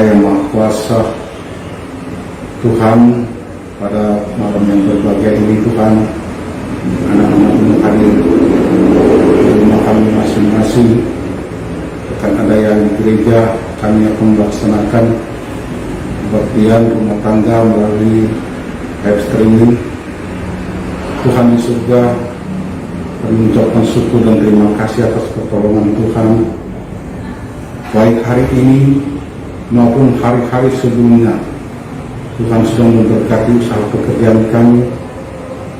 Bapa yang Maha Kuasa, Tuhan, pada malam yang berbahagia ini Tuhan, anak-anak ini hadir di rumah kami masing-masing. Akan ada yang di gereja, kami akan melaksanakan kebaktian rumah tangga melalui live streaming. Tuhan di surga, kami mengucapkan syukur dan terima kasih atas pertolongan Tuhan, baik hari ini maupun hari-hari sebelumnya. Tuhan sudah memberkati usaha pekerjaan kami,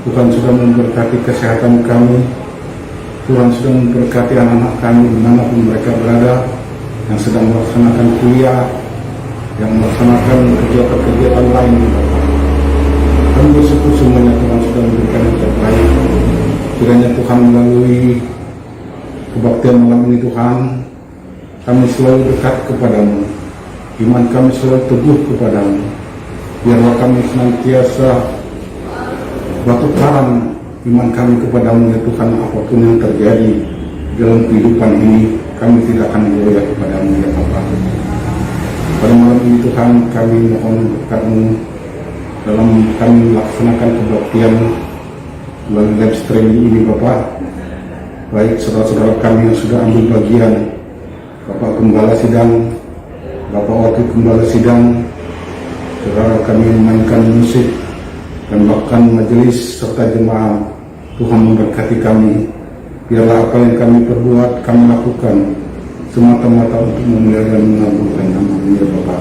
Tuhan sudah memberkati kesehatan kami, Tuhan sudah memberkati anak-anak kami dimanapun mereka berada, yang sedang melaksanakan kuliah, yang melaksanakan kegiatan-kegiatan lain. Kami bersyukur semuanya Tuhan sudah memberikan yang terbaik. Kiranya Tuhan melalui kebaktian malam ini Tuhan, kami selalu dekat kepadamu, iman kami selalu teguh kepadamu. Biarlah kami senantiasa batu karang iman kami kepadamu ya Tuhan. Apapun yang terjadi dalam kehidupan ini, kami tidak akan goyah kepadamu ya Bapa. Pada malam ini Tuhan, kami mohon berkat-Mu dalam kami melaksanakan kebaktian melalui live streaming ini Bapa. Baik saudara-saudara kami yang sudah ambil bagian, Bapak Gembala Sidang, Bapak Wakil Gembala Sidang, saudara kami memainkan musik, dan bahkan majelis serta jemaah, Tuhan memberkati kami. Biarlah apa yang kami perbuat, kami lakukan semata-mata untuk memuliakan dan mengagungkan nama-Mu ya Bapa.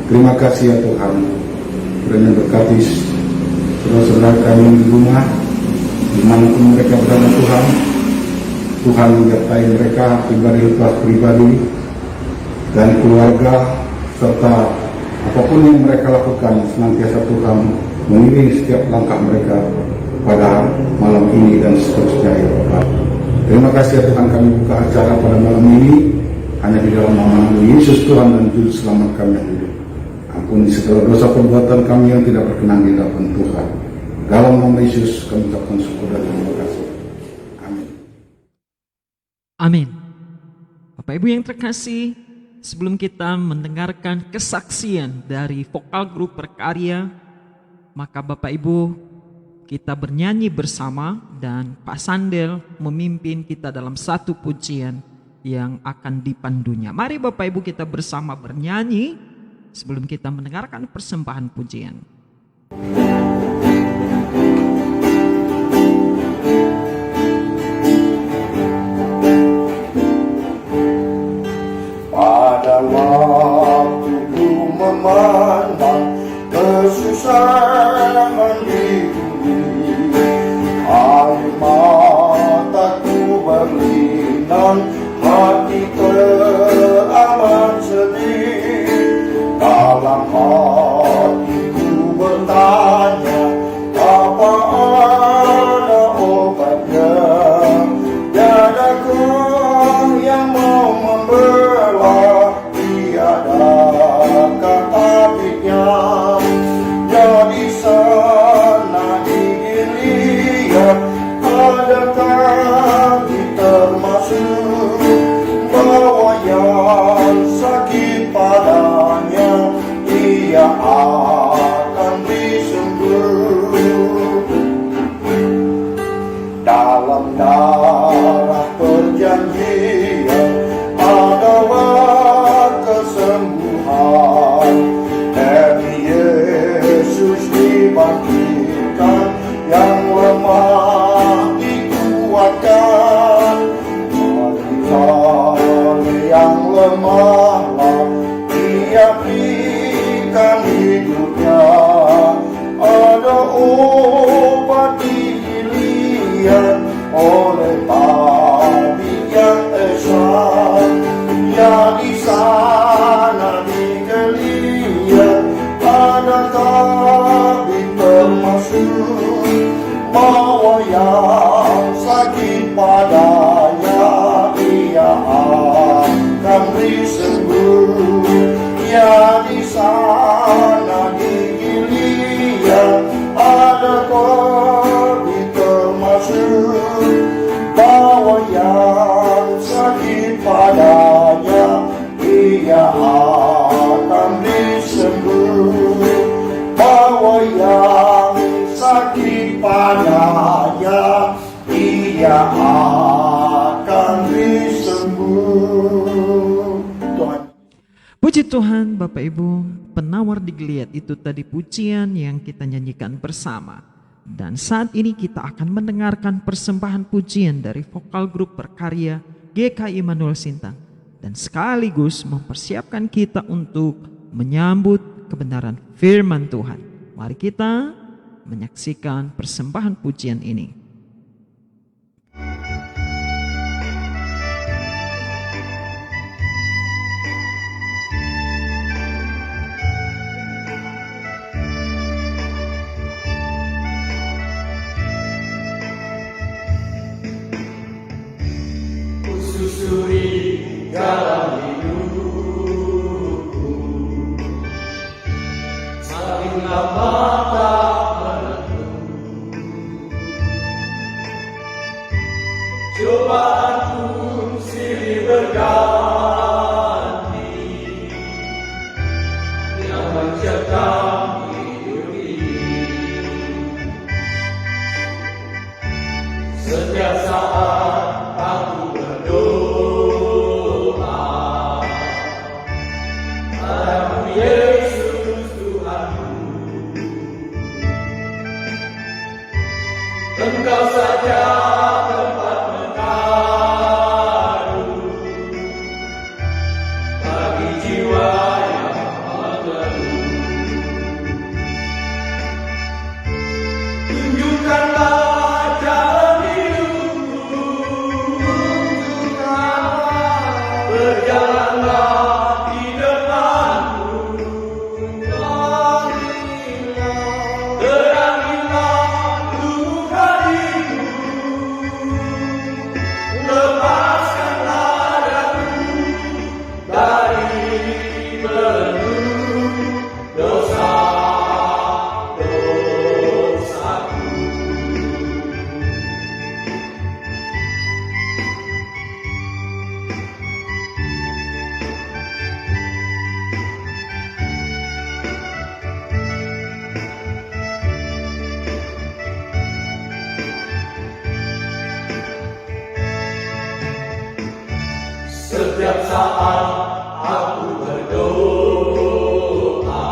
Terima kasih ya Tuhan. Kiranya berkati saudara-saudara kami di rumah, dimanapun mereka berada Tuhan. Tuhan menyertai mereka pribadi lepas pribadi dan keluarga, serta apapun yang mereka lakukan, senantiasa Tuhan mengiringi setiap langkah mereka pada malam ini dan seterusnya ya Bapak. Terima kasih ya Tuhan, kami buka acara pada malam ini hanya di dalam nama Yesus Tuhan dan Juru Selamat kami yang hidup. Ampuni segala dosa perbuatan kami yang tidak berkenan di hadapan Tuhan. Dalam nama Yesus kami ucapkan syukur dan terima kasih. Amin. Amin. Bapak Ibu yang terkasih, sebelum kita mendengarkan kesaksian dari vokal grup Berkarya, maka Bapak Ibu kita bernyanyi bersama dan Pak Sandel memimpin kita dalam satu pujian yang akan dipandunya. Mari Bapak Ibu kita bersama bernyanyi sebelum kita mendengarkan persembahan pujian. Pada waktu ku memandang kesusahan di bumi, air mataku berlinang, hati teramat sedih. Dalam hatiku bertanya, apa ada obatnya? Tiadakah yang mau membela, tiadakah tabibnya? Jadi sana ingin lihat, adakah kita termasuk bahwa yang sakit padanya ia akan disembuh. Dalam darah perjanjian adalah kesembuhan. Dari Yesus dibangkitkan, yang lemah dikuatkan. Mari yang lemahlah, ia Puji Tuhan Bapak Ibu, penawar di Gilead itu tadi pujian yang kita nyanyikan bersama. Dan saat ini kita akan mendengarkan persembahan pujian dari vokal grup berkarya GKI Immanuel Sintang. Dan sekaligus mempersiapkan kita untuk menyambut kebenaran firman Tuhan. Mari kita menyaksikan persembahan pujian ini. Susuri dalam hidupku, saking lama tak menentu. Cobaan pun silih berganti, yang mencekam hidup ini. Setiap saat aku Yesus Tuhanku, Engkau saja tempat mengadu bagi jiwa yang mengeluh. Tunjukkanlah jalan hidupku, tunjukkanlah berjalanlah. Setiap saat aku berdoa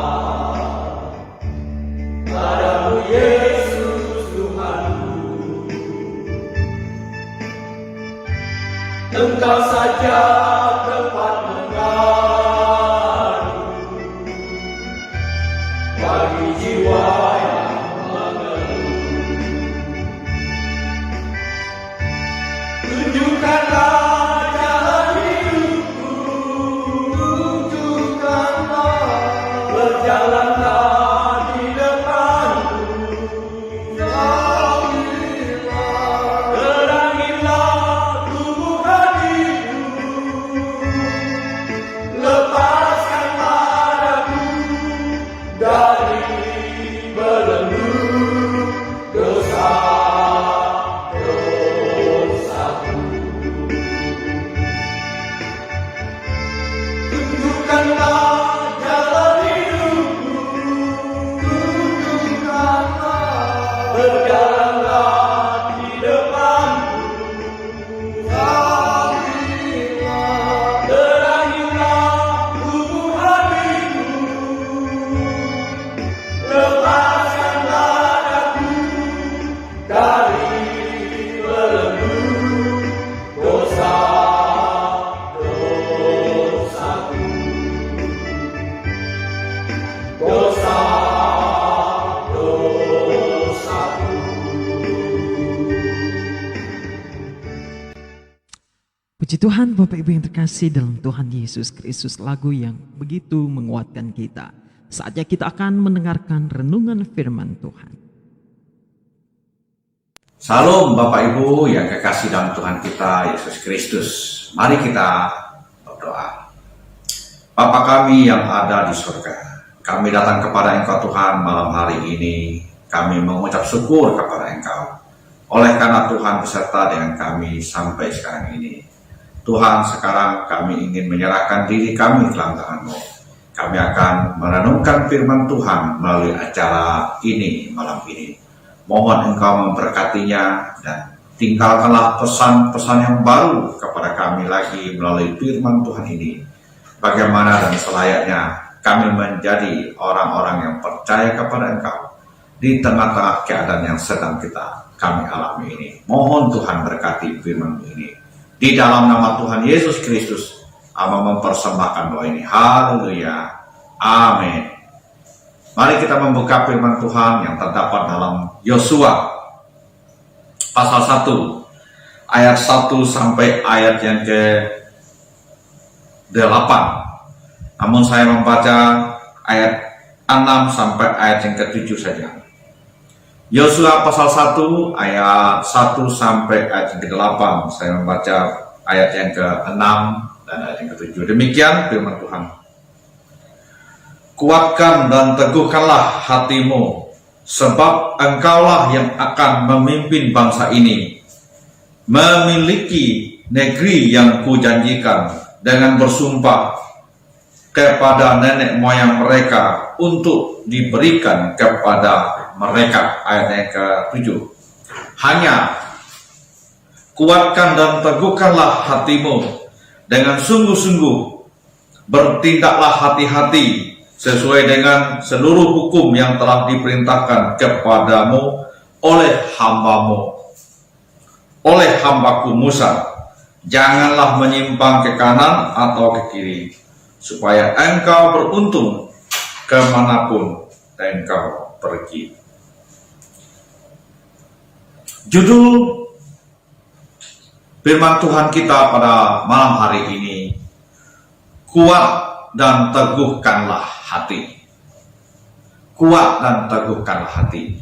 padamu Yesus Tuhanku, Engkau saja tempat mengadu bagi jiwa yang mengeluh. Tunjukkanlah jalanlah di depanku, terangilah tubuh hatiku, lepaskanlah daku dari belenggu dosa-dosaku. Tunjukkanlah berjalanlah di depanku, terangilah tubuh hatiku, lepaskanlah daku dari belenggu dosa-dosaku. Puji Tuhan Bapak Ibu yang terkasih dalam Tuhan Yesus Kristus, lagu yang begitu menguatkan kita. Saatnya kita akan mendengarkan renungan firman Tuhan. Salam Bapak Ibu yang kekasih dalam Tuhan kita Yesus Kristus. Mari kita berdoa. Bapa kami yang ada di surga, kami datang kepada Engkau Tuhan malam hari ini. Kami mengucap syukur kepada Engkau oleh karena Tuhan beserta dengan kami sampai sekarang ini. Tuhan, sekarang kami ingin menyerahkan diri kami ke dalam tangan-Mu. Kami akan merenungkan firman Tuhan melalui acara ini malam ini. Mohon Engkau memberkatinya dan tinggalkanlah pesan-pesan yang baru kepada kami lagi melalui firman Tuhan ini. bagaimana dan selayaknya kami menjadi orang-orang yang percaya kepada Engkau di tengah-tengah keadaan yang sedang kami alami ini. Mohon Tuhan berkati firman-Mu ini. Di dalam nama Tuhan Yesus Kristus, Amba mempersembahkan doa ini. Haleluya. Amin. Mari kita membuka firman Tuhan yang terdapat dalam Yosua pasal 1 ayat 1 sampai ayat yang ke-8. Namun saya membaca ayat 6 sampai ayat yang ke-7 saja. Yosua pasal 1 ayat 1 sampai ayat yang ke-8. Saya membaca ayat yang ke-6 dan ayat yang ke-7. Demikian firman Tuhan. Kuatkan dan teguhkanlah hatimu, sebab engkaulah yang akan memimpin bangsa ini, memiliki negeri yang kujanjikan dengan bersumpah kepada nenek moyang mereka untuk diberikan kepada mereka. Ayat yang ke-7. Hanya kuatkan dan teguhkanlah hatimu dengan sungguh-sungguh, bertindaklah hati-hati sesuai dengan seluruh hukum yang telah diperintahkan kepadamu oleh hambaku Musa. Janganlah menyimpang ke kanan atau ke kiri, supaya engkau beruntung kemanapun engkau pergi. Judul firman Tuhan kita pada malam hari ini, kuat dan teguhkanlah hati. Kuat dan teguhkanlah hati.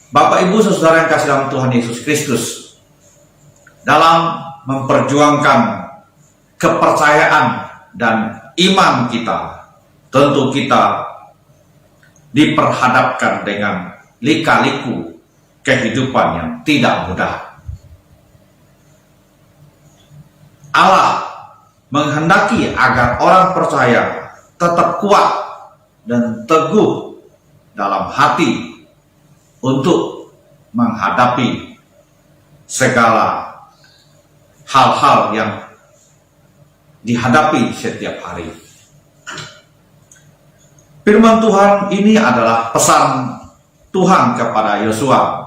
Bapak, Ibu, Saudara yang kasih dalam Tuhan Yesus Kristus, dalam memperjuangkan kepercayaan dan iman kita, tentu kita diperhadapkan dengan lika-liku kehidupan yang tidak mudah. Allah menghendaki agar orang percaya tetap kuat dan teguh dalam hati untuk menghadapi segala hal-hal yang dihadapi setiap hari. Firman Tuhan ini adalah pesan Tuhan kepada Yosua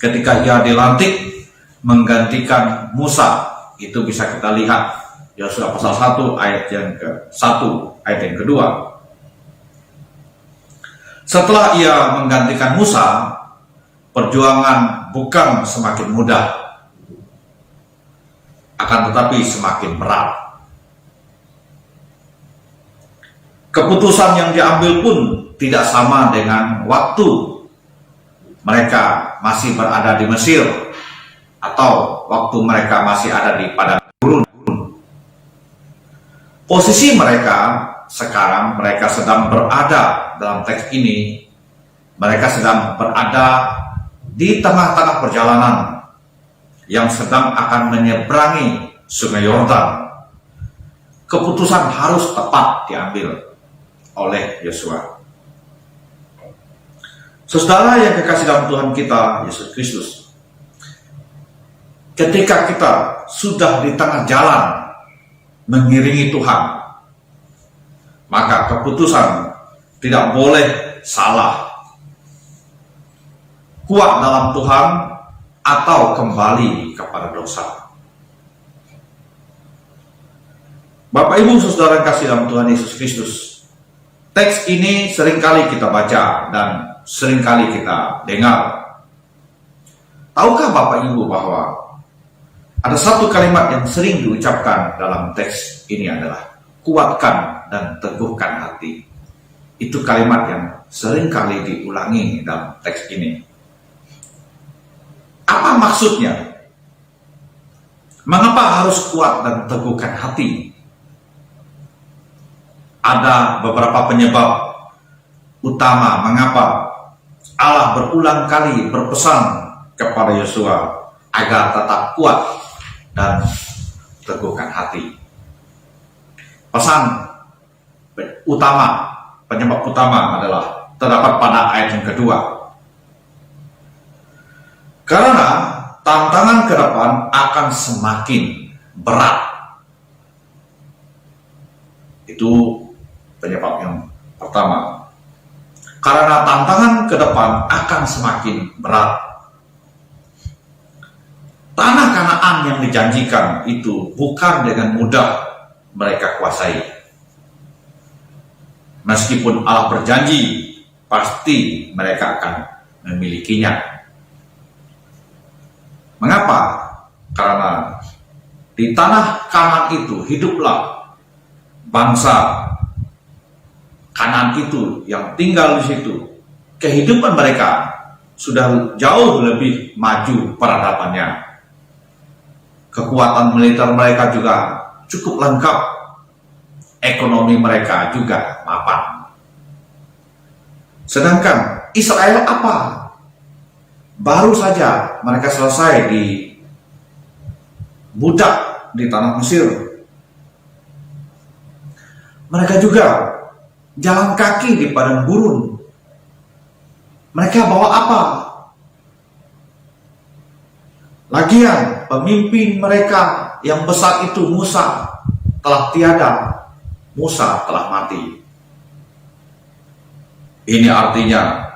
ketika ia dilantik menggantikan Musa. Itu bisa kita lihat Yosua pasal 1 ayat yang ke-1, ayat yang kedua. Setelah ia menggantikan Musa, perjuangan bukan semakin mudah, akan tetapi semakin berat. Keputusan yang diambil pun tidak sama dengan waktu mereka masih berada di Mesir atau waktu mereka masih ada di padang gurun. Posisi mereka sekarang, mereka sedang berada dalam teks ini, mereka sedang berada di tengah-tengah perjalanan yang sedang akan menyeberangi Sungai Yordan. Keputusan harus tepat diambil oleh Yosua. Saudara yang kekasih dalam Tuhan kita Yesus Kristus, ketika kita sudah di tengah jalan mengiringi Tuhan, maka keputusan tidak boleh salah. Kuat dalam Tuhan atau kembali kepada dosa. Bapak, Ibu, Saudara kasih dalam Tuhan Yesus Kristus, teks ini seringkali kita baca dan seringkali kita dengar. Tahukah Bapak Ibu bahwa ada satu kalimat yang sering diucapkan dalam teks ini adalah kuatkan dan teguhkan hati. Itu kalimat yang sering kali diulangi dalam teks ini. Apa maksudnya? Mengapa harus kuat dan teguhkan hati? Ada beberapa penyebab utama mengapa Allah berulang kali berpesan kepada Yosua agar tetap kuat dan teguhkan hati. Pesan utama, penyebab utama adalah terdapat pada ayat yang kedua. Karena tantangan ke depan akan semakin berat. Itu penyebab yang pertama. Karena tantangan ke depan akan semakin berat. Tanah Kanaan yang dijanjikan itu bukan dengan mudah mereka kuasai. Meskipun Allah berjanji, pasti mereka akan memilikinya. Mengapa? Karena di tanah Kanaan itu hiduplah bangsa Kanaan itu yang tinggal di situ. Kehidupan mereka sudah jauh lebih maju peradabannya. Kekuatan militer mereka juga cukup lengkap. Ekonomi mereka juga mapan. Sedangkan Israel apa? Baru saja mereka selesai di budak di tanah Mesir. Mereka juga jalan kaki di padang gurun. Mereka bawa apa? Lagian pemimpin mereka yang besar itu Musa telah tiada. Musa telah mati. Ini artinya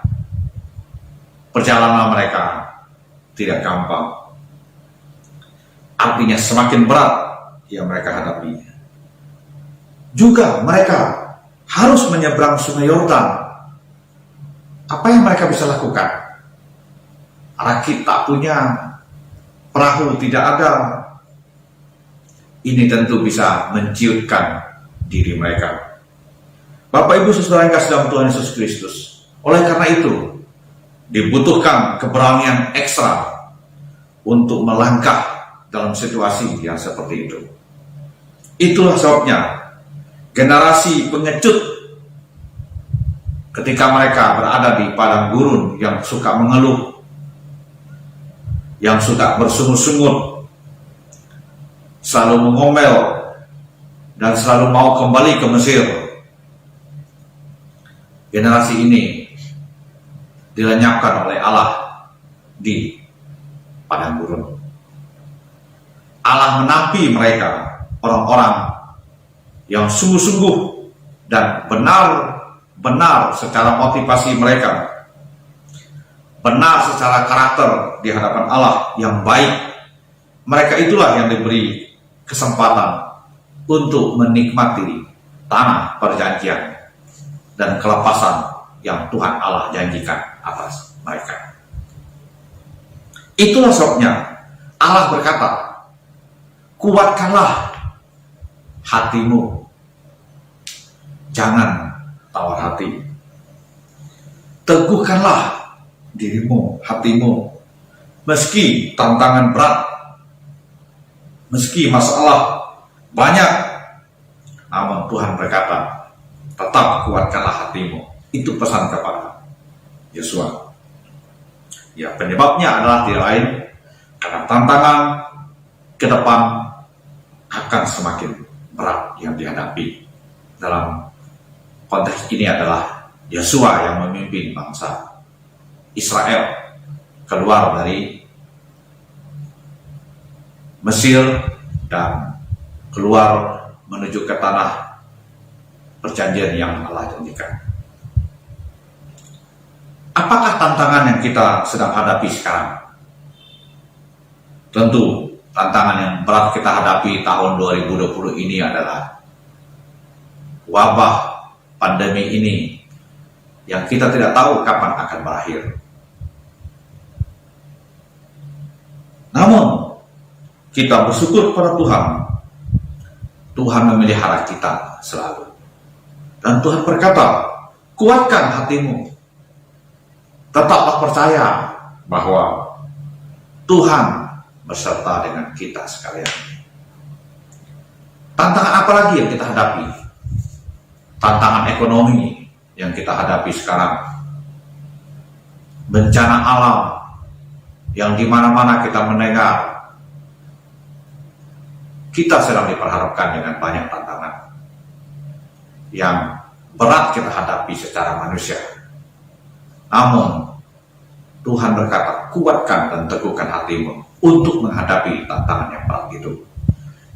perjalanan mereka tidak gampang. Artinya semakin berat yang mereka hadapi. Juga mereka harus menyeberang Sungai Yordan. Apa yang mereka bisa lakukan? Rakit tak punya, perahu tidak ada. Ini tentu bisa menciutkan diri mereka. Bapak Ibu Saudara yang kasih dalam Tuhan Yesus Kristus, oleh karena itu dibutuhkan keberanian ekstra untuk melangkah dalam situasi yang seperti itu. Itulah sebabnya generasi pengecut ketika mereka berada di padang gurun yang suka mengeluh, yang suka bersungut-sungut, selalu mengomel, dan selalu mau kembali ke Mesir. Generasi ini dilenyapkan oleh Allah di padang gurun. Allah menampi mereka, orang-orang yang sungguh-sungguh dan benar-benar secara motivasi mereka, benar secara karakter di hadapan Allah yang baik. Mereka itulah yang diberi kesempatan untuk menikmati tanah perjanjian dan kelepasan yang Tuhan Allah janjikan atas mereka. Itulah sebabnya Allah berkata, kuatkanlah hatimu, jangan tawar hati. Teguhkanlah dirimu, hatimu, meski tantangan berat, meski masalah banyak, namun Tuhan berkata, tetap kuatkanlah hatimu. Itu pesan kepada Yosua. Ya, penyebabnya adalah tidak lain karena tantangan ke depan akan semakin berat yang dihadapi. Dalam konteks ini adalah Yosua yang memimpin bangsa Israel keluar dari Mesir dan keluar menuju ke tanah perjanjian yang Allah janjikan. Apakah tantangan yang kita sedang hadapi sekarang? Tentu tantangan yang berat kita hadapi tahun 2020 ini adalah wabah pandemi ini yang kita tidak tahu kapan akan berakhir. Namun kita bersyukur kepada Tuhan. Tuhan memelihara kita selalu. Dan Tuhan berkata, kuatkan hatimu. Tetaplah percaya bahwa Tuhan beserta dengan kita sekalian. Tantangan apa lagi yang kita hadapi? Tantangan ekonomi yang kita hadapi sekarang. Bencana alam yang di mana-mana kita mendengar. Kita sedang diperhadapkan dengan banyak tantangan yang berat kita hadapi secara manusia. Namun Tuhan berkata, kuatkan dan teguhkan hatimu untuk menghadapi tantangan yang berat itu.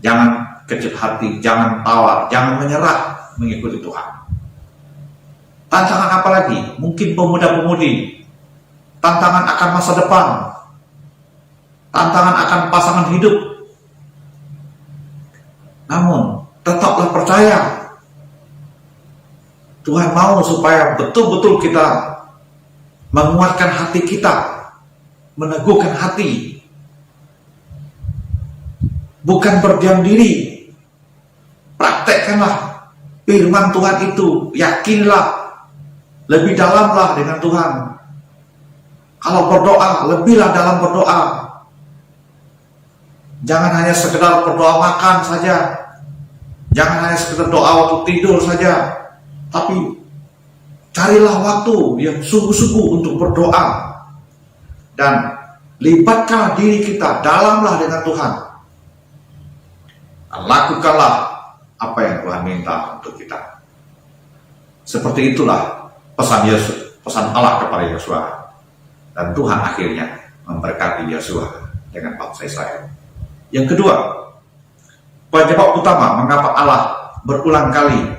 Jangan kecil hati, jangan tawar, jangan menyerah. mengikuti Tuhan. Tantangan apa lagi? Mungkin pemuda-pemudi, tantangan akan masa depan, tantangan akan pasangan hidup. Namun tetaplah percaya, Tuhan mau supaya betul-betul kita menguatkan hati kita, meneguhkan hati, bukan berdiam diri. Praktekkanlah firman Tuhan itu, yakinlah, lebih dalamlah dengan Tuhan. Kalau berdoa, lebihlah dalam berdoa. Jangan hanya sekedar berdoa makan saja, jangan hanya sekedar doa waktu tidur saja, tapi carilah waktu yang sungguh-sungguh untuk berdoa, dan libatkanlah diri kita dalamlah dengan Tuhan. Dan lakukanlah apa yang Tuhan minta untuk kita. Seperti itulah pesan Yesus, pesan Allah kepada Yosua, dan Tuhan akhirnya memberkati Yosua dengan bangsa Israel. Yang kedua, penyebab utama mengapa Allah berulang kali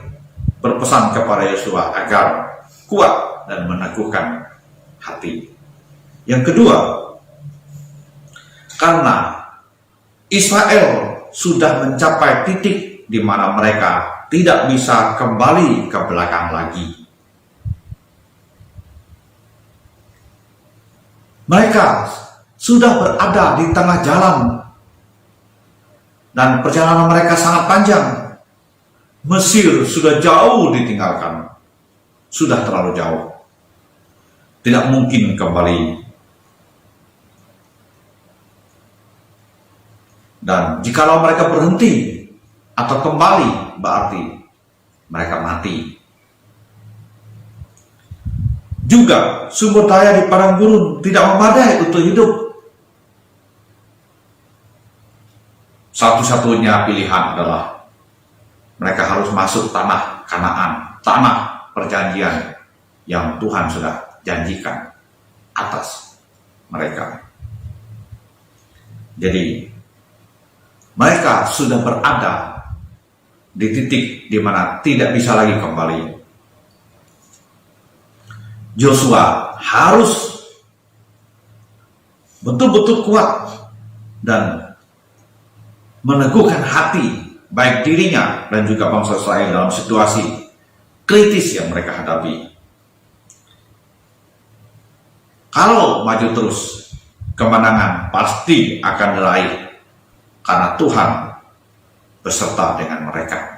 berpesan kepada Yosua agar kuat dan meneguhkan hati. Yang kedua, karena Israel sudah mencapai titik di mana mereka tidak bisa kembali ke belakang lagi. Mereka sudah berada di tengah jalan dan perjalanan mereka sangat panjang. Mesir sudah jauh ditinggalkan, sudah terlalu jauh, tidak mungkin kembali. Dan jikalau mereka berhenti atau kembali, berarti mereka mati. Juga sumber daya di padang gurun tidak memadai untuk hidup. Satu-satunya pilihan adalah mereka harus masuk tanah Kanaan, tanah perjanjian yang Tuhan sudah janjikan atas mereka. Jadi mereka sudah berada di titik di mana tidak bisa lagi kembali. Yosua harus betul-betul kuat dan meneguhkan hati baik dirinya dan juga bangsa Israel dalam situasi kritis yang mereka hadapi. Kalau maju terus, kemenangan pasti akan diraih karena Tuhan beserta dengan mereka.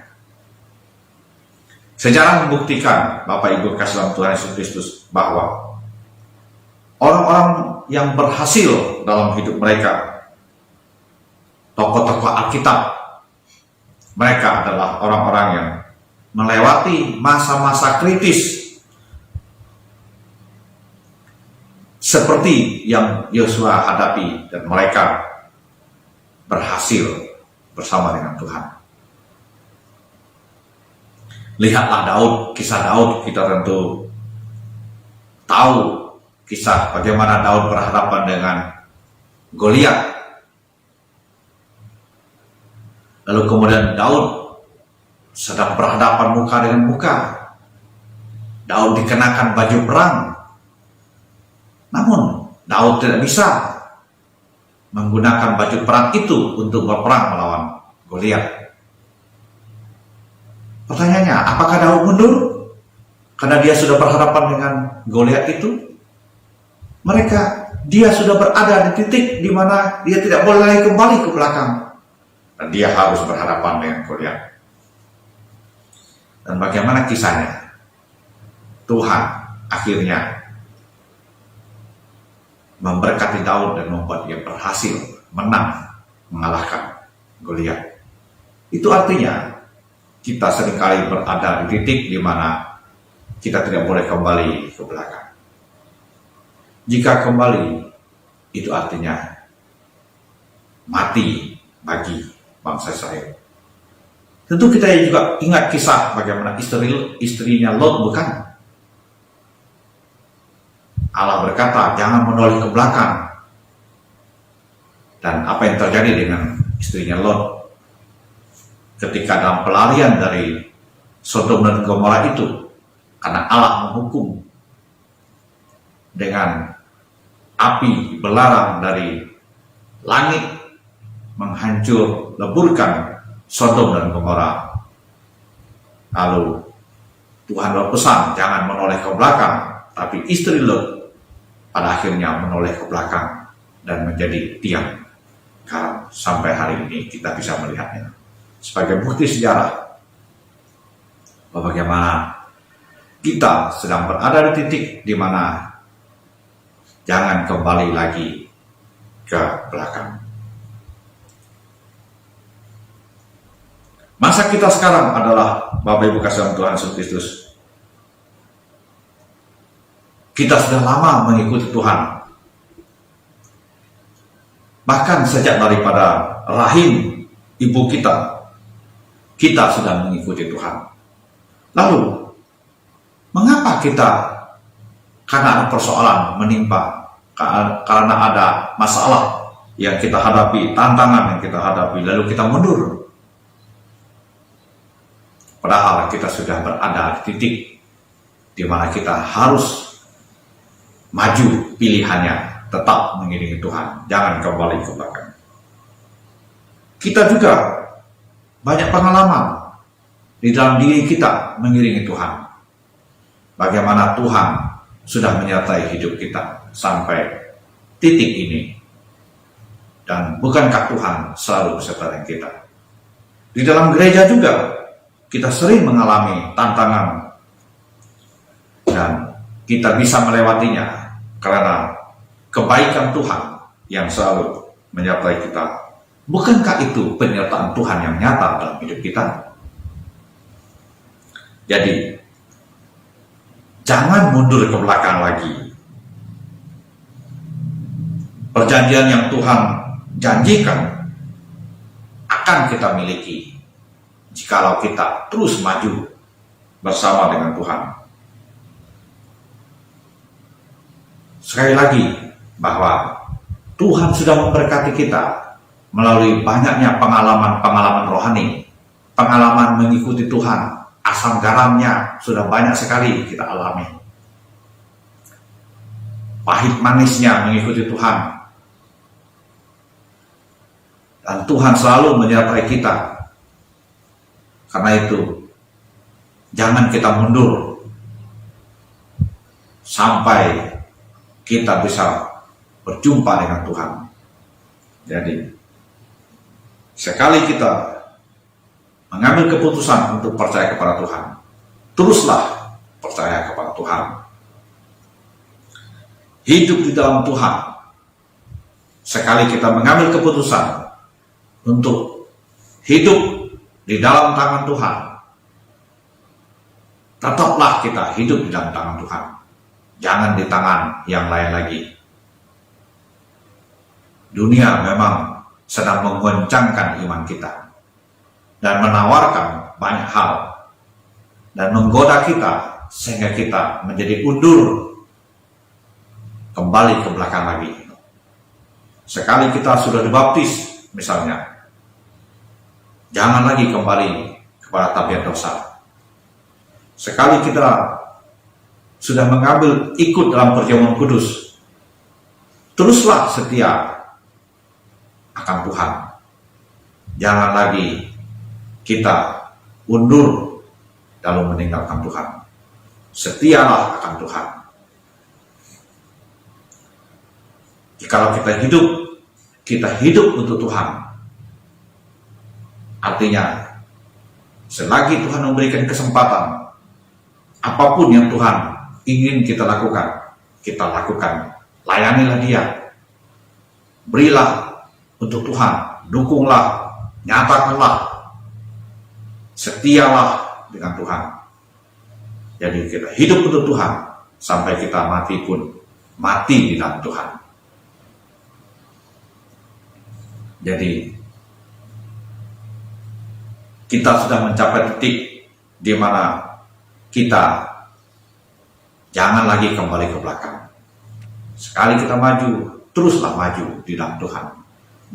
Sejarah membuktikan, Bapak Ibu kasih dalam Tuhan Yesus Kristus, bahwa orang-orang yang berhasil dalam hidup mereka, tokoh-tokoh Alkitab, mereka adalah orang-orang yang melewati masa-masa kritis seperti yang Yosua hadapi, dan mereka berhasil bersama dengan Tuhan. Lihatlah Daud, kisah Daud, kita tentu tahu kisah bagaimana Daud berhadapan dengan Goliat. Lalu kemudian Daud sedang berhadapan muka dengan muka. Daud dikenakan baju perang. Namun Daud tidak bisa menggunakan baju perang itu untuk berperang melawan Goliat. Pertanyaannya, apakah Daud mundur karena dia sudah berhadapan dengan Goliat itu? Dia sudah berada di titik di mana dia tidak boleh lagi kembali ke belakang, dan dia harus berhadapan dengan Goliat. Dan bagaimana kisahnya? Tuhan akhirnya memberkati Daud dan membuat dia berhasil menang, mengalahkan Goliat. Itu artinya kita seringkali berada di titik di mana kita tidak boleh kembali ke belakang. Jika kembali, itu artinya mati bagi bangsa Israel. Tentu kita juga ingat kisah bagaimana istrinya Lot, bukan? Allah berkata, jangan menoleh ke belakang. Dan apa yang terjadi dengan istrinya Lot ketika dalam pelarian dari Sodom dan Gomora itu, karena Allah menghukum dengan api belarang dari langit menghancur leburkan Sodom dan Gomora. Lalu Tuhan berpesan jangan menoleh ke belakang, tapi istri Lot pada akhirnya menoleh ke belakang dan menjadi tiang garam. Sampai hari ini kita bisa melihatnya sebagai bukti sejarah bahwa bagaimana kita sedang berada di titik di mana jangan kembali lagi ke belakang. Masa kita sekarang adalah Bapak Ibu kasih Tuhan Yesus Kristus. Kita sudah lama mengikuti Tuhan. Bahkan sejak daripada rahim ibu kita sudah mengikuti Tuhan. Lalu, mengapa kita karena ada persoalan menimpa, karena ada masalah yang kita hadapi, tantangan yang kita hadapi, lalu kita mundur? Padahal kita sudah berada di titik di mana kita harus maju pilihannya, tetap mengiringi Tuhan, jangan kembali ke belakang. Kita juga banyak pengalaman di dalam diri kita mengiringi Tuhan. Bagaimana Tuhan sudah menyertai hidup kita sampai titik ini. Dan bukankah Tuhan selalu beserta dengan kita? Di dalam gereja juga kita sering mengalami tantangan dan kita bisa melewatinya karena kebaikan Tuhan yang selalu menyertai kita. Bukankah itu penyertaan Tuhan yang nyata dalam hidup kita? Jadi, jangan mundur ke belakang lagi. Perjanjian yang Tuhan janjikan akan kita miliki jikalau kita terus maju bersama dengan Tuhan. Sekali lagi, bahwa Tuhan sudah memberkati kita melalui banyaknya pengalaman-pengalaman rohani, pengalaman mengikuti Tuhan. Asam garamnya sudah banyak sekali kita alami. Pahit manisnya mengikuti Tuhan. Dan Tuhan selalu menyertai kita. Karena itu, jangan kita mundur sampai kita bisa berjumpa dengan Tuhan. Jadi, sekali kita mengambil keputusan untuk percaya kepada Tuhan, teruslah percaya kepada Tuhan. Hidup di dalam Tuhan. Sekali kita mengambil keputusan untuk hidup di dalam tangan Tuhan, tetaplah kita hidup di dalam tangan Tuhan. Jangan di tangan yang lain lagi. Dunia memang sedang menggoncangkan iman kita dan menawarkan banyak hal dan menggoda kita sehingga kita menjadi undur, kembali ke belakang lagi. Sekali kita sudah dibaptis misalnya, jangan lagi kembali kepada tabiat dosa. Sekali kita sudah mengambil ikut dalam perjamuan kudus, teruslah setia akan Tuhan. Jangan lagi kita undur lalu meninggalkan Tuhan. Setialah akan Tuhan. Jikalau kita hidup untuk Tuhan, artinya selagi Tuhan memberikan kesempatan, apapun yang Tuhan ingin kita lakukan, layanilah Dia. Berilah untuk Tuhan, dukunglah, nyatakanlah, setialah dengan Tuhan. Jadi kita hidup untuk Tuhan sampai kita mati pun mati di dalam Tuhan. Jadi kita sudah mencapai titik di mana kita jangan lagi kembali ke belakang. Sekali kita maju, teruslah maju di dalam Tuhan,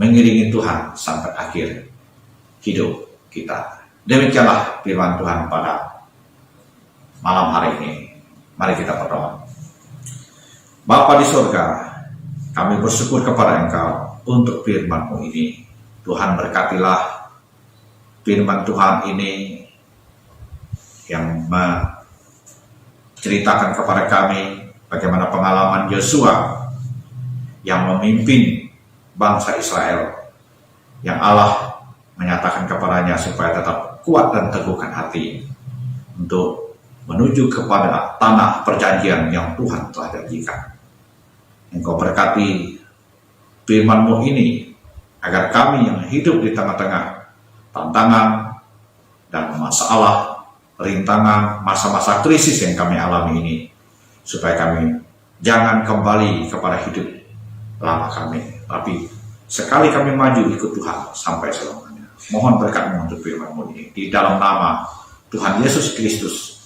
mengiringi Tuhan sampai akhir hidup kita. Demikianlah firman Tuhan pada malam hari ini. Mari kita berdoa. Bapa di surga, kami bersyukur kepada Engkau untuk firman-Mu ini. Tuhan, berkatilah firman Tuhan ini yang menceritakan kepada kami bagaimana pengalaman Yosua yang memimpin bangsa Israel, yang Allah menyatakan kepadanya supaya tetap kuat dan teguhkan hati untuk menuju kepada tanah perjanjian yang Tuhan telah janjikan. Engkau berkati firman-Mu ini agar kami yang hidup di tengah-tengah tantangan dan masalah, rintangan, masa-masa krisis yang kami alami ini, supaya kami jangan kembali kepada hidup lama kami, tapi sekali kami maju ikut Tuhan sampai selamanya. Mohon berkat-Mu untuk firman-Mu ini. Di dalam nama Tuhan Yesus Kristus,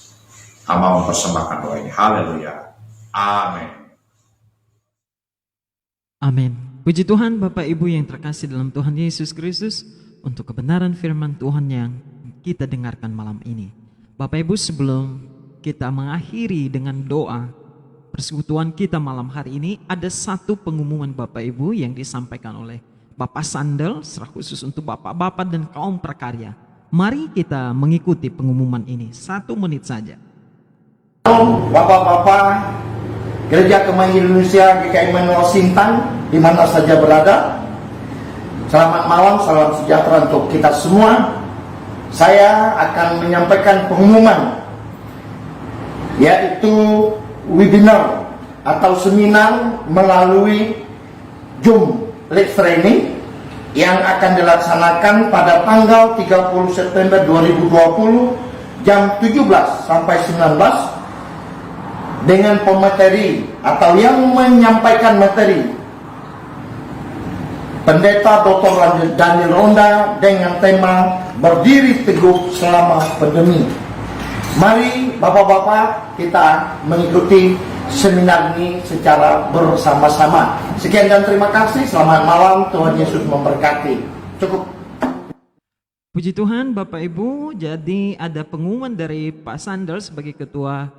hamba mempersembahkan doa ini. Haleluya. Amin. Amin. Puji Tuhan Bapak Ibu yang terkasih dalam Tuhan Yesus Kristus, untuk kebenaran firman Tuhan yang kita dengarkan malam ini. Bapak Ibu, sebelum kita mengakhiri dengan doa persekutuan kita malam hari ini, ada satu pengumuman Bapak Ibu yang disampaikan oleh Bapak Sandel secara khusus untuk Bapak-Bapak dan kaum prakarya. Mari kita mengikuti pengumuman ini 1 menit saja. Bapak-bapak Gereja Kemahi Indonesia GKI Immanuel Sintang di mana saja berada, selamat malam, salam sejahtera untuk kita semua. Saya akan menyampaikan pengumuman, yaitu webinar atau seminar melalui Zoom Live Training yang akan dilaksanakan pada tanggal 30 September 2020 jam 17 sampai 19 dengan pemateri atau yang menyampaikan materi Pendeta Dr. Daniel Ronda dengan tema Berdiri Teguh Selama Pandemi. Mari Bapak-bapak kita mengikuti seminar ini secara bersama-sama. Sekian dan terima kasih. Selamat malam, Tuhan Yesus memberkati. Cukup. Puji Tuhan Bapak Ibu, jadi ada pengumuman dari Pak Sandel sebagai Ketua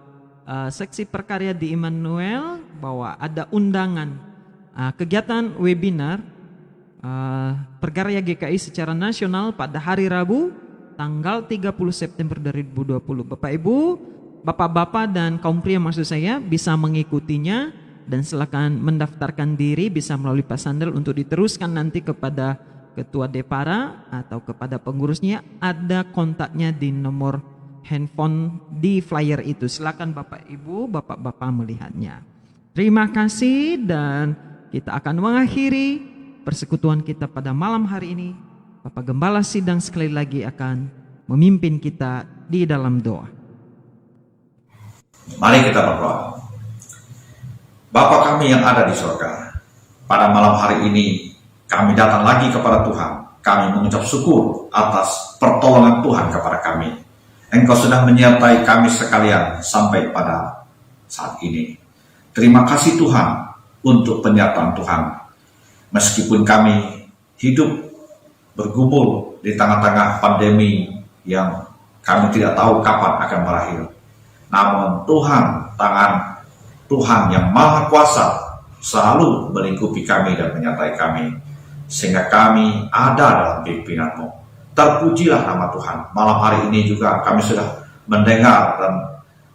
Seksi Perkarya di Immanuel bahwa ada undangan kegiatan webinar Perkarya GKI secara nasional pada hari Rabu tanggal 30 September 2020. Bapak Ibu, Bapak-bapak dan kaum pria maksud saya bisa mengikutinya, dan silakan mendaftarkan diri bisa melalui Pak Sandel untuk diteruskan nanti kepada Ketua Depara atau kepada pengurusnya. Ada kontaknya di nomor handphone di flyer itu. Silakan Bapak Ibu, Bapak-bapak melihatnya. Terima kasih, dan kita akan mengakhiri persekutuan kita pada malam hari ini. Bapak Gembala Sidang sekali lagi akan memimpin kita di dalam doa. Mari kita berdoa. Bapa kami yang ada di surga, pada malam hari ini kami datang lagi kepada Tuhan. Kami mengucap syukur atas pertolongan Tuhan kepada kami. Engkau sudah menyertai kami sekalian sampai pada saat ini. Terima kasih Tuhan untuk penyertaan Tuhan. Meskipun kami hidup bergumul di tengah-tengah pandemi yang kami tidak tahu kapan akan berakhir, namun Tuhan, tangan Tuhan yang Maha Kuasa selalu melingkupi kami dan menyertai kami, sehingga kami ada dalam pimpinan-Mu. Terpujilah nama Tuhan. Malam hari ini juga kami sudah mendengar dan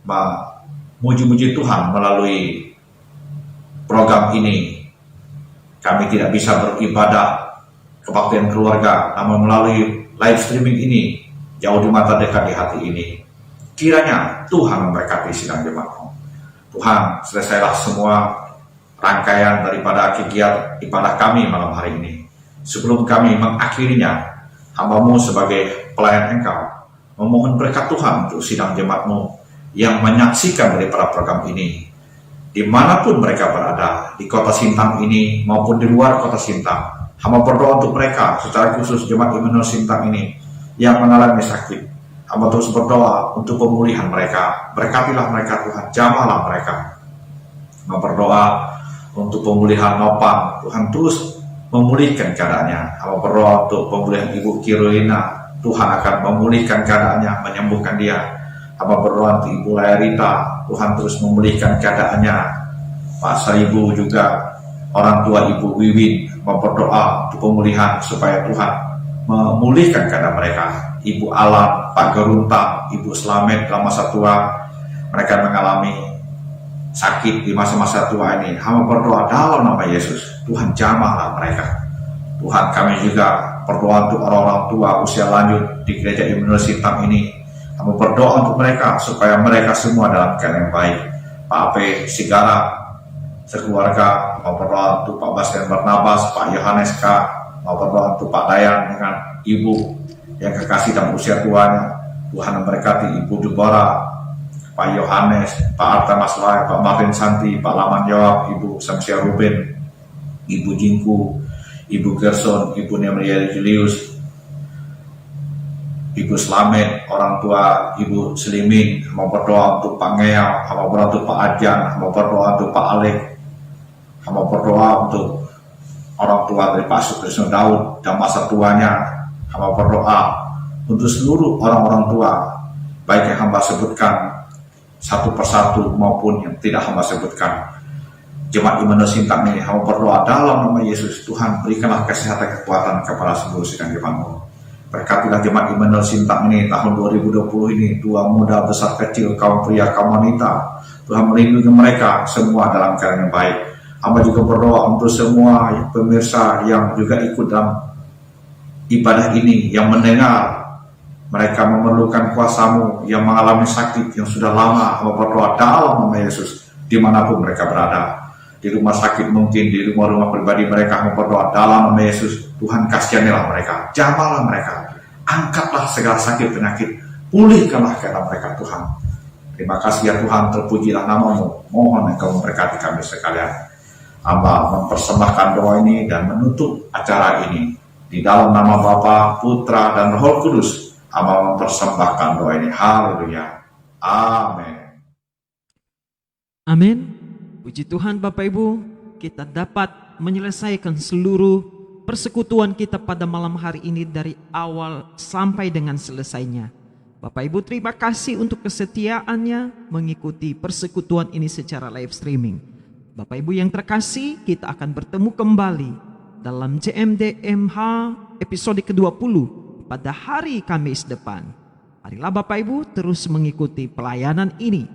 memuji-muji Tuhan melalui program ini. Kami tidak bisa beribadah kebaktian keluarga, namun melalui live streaming ini, jauh di mata dekat di hati ini. Kiranya Tuhan memberkati sidang jemaat-Mu. Tuhan, selesailah semua rangkaian daripada kegiatan ibadah kami malam hari ini. Sebelum kami mengakhirinya, hamba-Mu sebagai pelayan Engkau memohon berkat Tuhan untuk sidang jemaat-Mu yang menyaksikan daripada program ini, dimanapun mereka berada, di kota Sintang ini maupun di luar kota Sintang. Hamba berdoa untuk mereka, secara khusus jemaat Immanuel Sintang ini yang mengalami sakit. Hamba terus berdoa untuk pemulihan mereka. Berkatilah mereka Tuhan, jamahlah mereka. Hamba berdoa untuk pemulihan Nopang, Tuhan terus memulihkan keadaannya. Hamba berdoa untuk pemulihan Ibu Kirolina, Tuhan akan memulihkan keadaannya, menyembuhkan dia. Hamba berdoa untuk Ibu Layarita, Tuhan terus memulihkan keadaannya. Pak Saibu juga, orang tua Ibu Wiwin, berdoa untuk pemulihan supaya Tuhan memulihkan keadaan mereka. Ibu Alam, Pak Gerunta, Ibu Slamet dalam masa tua, mereka mengalami sakit di masa-masa tua ini. Hamba berdoa dalam nama Yesus, Tuhan jamahlah mereka. Tuhan, kami juga berdoa untuk orang-orang tua usia lanjut di gereja Immanuel Sintang ini. Hamba berdoa untuk mereka supaya mereka semua dalam keadaan yang baik. Pak Ape Sigara sekeluarga, mau berdoa untuk Pak Bastian Barnabas, Pak Yohanes K, mau berdoa untuk Pak Dayan dengan Ibu yang kekasih dalam usia tuanya. Tuhan memberkati Ibu Deborah, Pak Yohanes, Pak Arta Maslai, Pak Martin Santi, Pak Laman Jawab, Ibu Samsia Ruben, Ibu Jingku, Ibu Gerson, Ibu Nemeria Julius, Ibu Slamet, orang tua Ibu Selimin. Mau berdoa untuk Pak Ngeyau, mau berdoa untuk Pak Ajan, mau berdoa untuk Pak Alek, mau berdoa untuk orang tua dari Pak Sukrisno Daud dan masa tuanya. Hamba berdoa untuk seluruh orang-orang tua, baik yang hamba sebutkan satu persatu maupun yang tidak hamba sebutkan. Jemaat Immanuel Sintang ini, hamba berdoa dalam nama Yesus, Tuhan berikanlah kesehatan kekuatan kepada seluruh sidang dibangun. Berkatilah jemaat Immanuel Sintang ini tahun 2020 ini, tua muda besar kecil, kaum pria kaum wanita, Tuhan melindungi mereka semua dalam keadaan yang baik. Hamba juga berdoa untuk semua pemirsa yang juga ikut dalam ibadah ini, yang mendengar mereka memerlukan kuasa-Mu, yang mengalami sakit yang sudah lama. Hamba berdoa dalam nama Yesus, dimanapun mereka berada, di rumah sakit mungkin, di rumah-rumah pribadi mereka, hamba berdoa dalam nama Yesus, Tuhan kasihanilah mereka, jamahlah mereka, angkatlah segala sakit penyakit, pulihkanlah keadaan mereka Tuhan. Terima kasih ya Tuhan, terpujilah nama-Mu, mohon Engkau memberkati kami sekalian. Hamba mempersembahkan doa ini dan menutup acara ini di dalam nama Bapa, Putra, dan Roh Kudus. Hamba mempersembahkan doa ini. Haleluya. Amin. Amin. Puji Tuhan Bapak Ibu, kita dapat menyelesaikan seluruh persekutuan kita pada malam hari ini dari awal sampai dengan selesainya. Bapak Ibu, terima kasih untuk kesetiaannya mengikuti persekutuan ini secara live streaming. Bapak Ibu yang terkasih, kita akan bertemu kembali dalam JMDMH episode ke-20 pada hari Kamis depan. Marilah Bapak Ibu terus mengikuti pelayanan ini.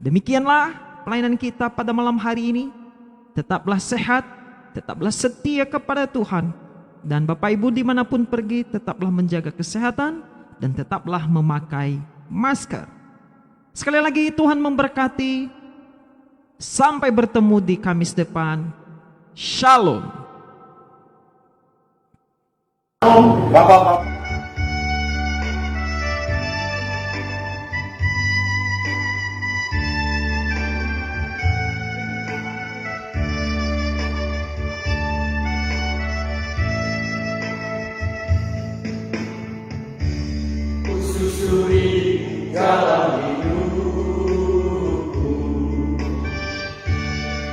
Demikianlah pelayanan kita pada malam hari ini. Tetaplah sehat, tetaplah setia kepada Tuhan. Dan Bapak Ibu dimanapun pergi, tetaplah menjaga kesehatan dan tetaplah memakai masker. Sekali lagi Tuhan memberkati. Sampai bertemu di Kamis depan. Shalom. Bapak-bapak. Susuri jalan hidupku,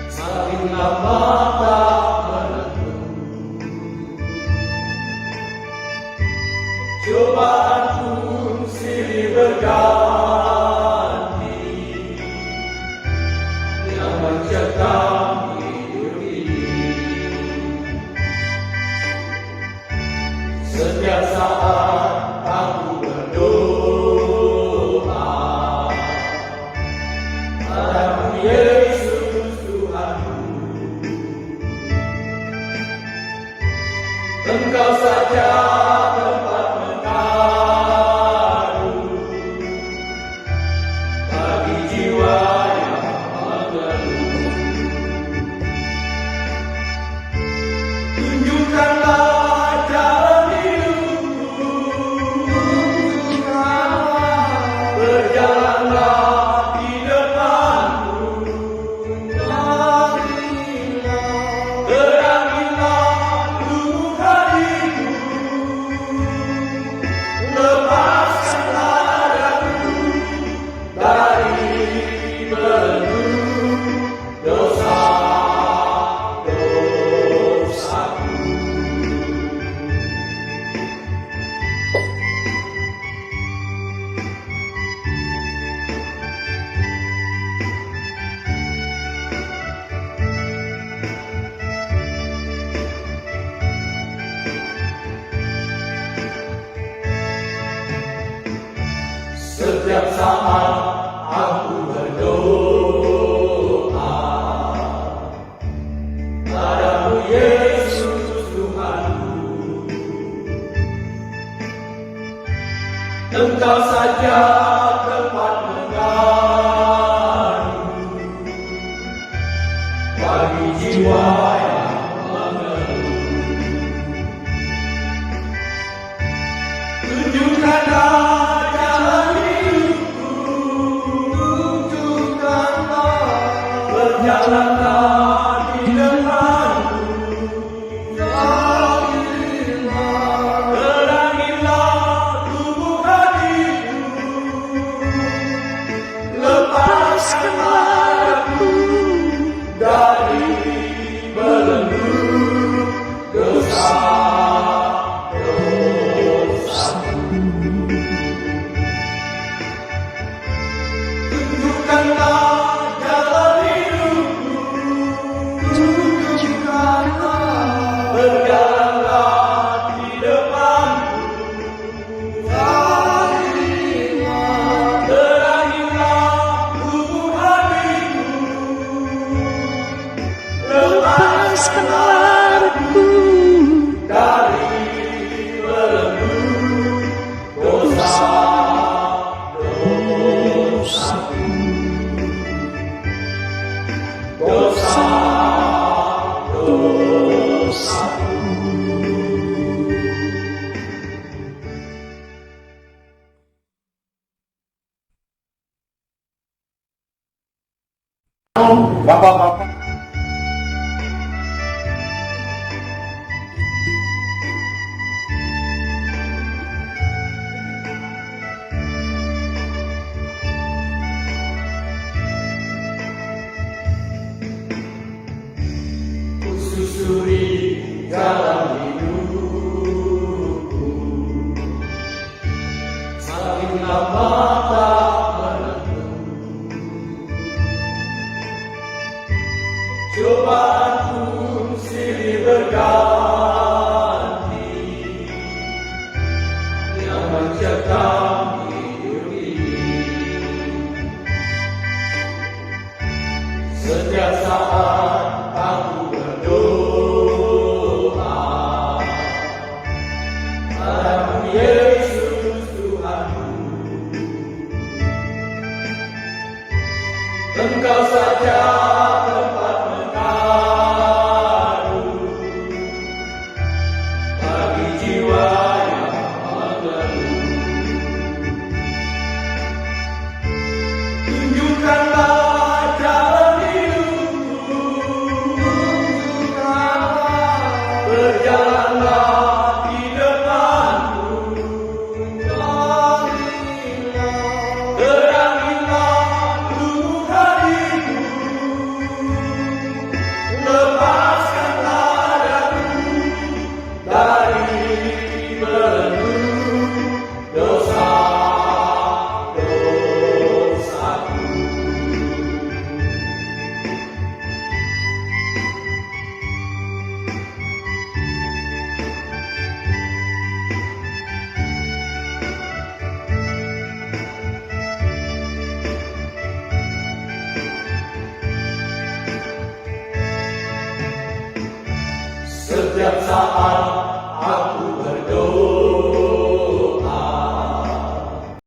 saling mata menentu, cobaan pun silih berganti, yang mencekam hidup ini. Setiap saat aku berdoa padamu Yesus Tuhanku, Engkau saja tempat mengadu, saja tempat mengadu bagi jiwa yang mengeluh. Tunjukkanlah jalan hidupku, tunjukkanlah berjalanlah di depanku. Terangilah tubuh hatiku, lepaskanlah aku dari belenggu dosa. Tunjukkanlah jalan hidupku, tunjukkanlah berjalanlah di depanku. Terangilah tubuh hatiku, lepaskanlah aku dari belenggu dosa. Bapak-bapak, Susuri jalan hidupku, saling mata menentu. Cobaan pun silih berganti yang mencekam hidup ini. Setiap saat aku berdoa, padamu Yesus Tuhanku. Engkau saja tempat mengadu bagi jiwa yang mengeluh. Tunjukkanlah jalan hidupku, tunjukkanlah berjalanlah di depanku. Terangilah tubuh hatiku, lepaskanlah aku dari belenggu dosa-dosaku. Setiap saat aku berdoa,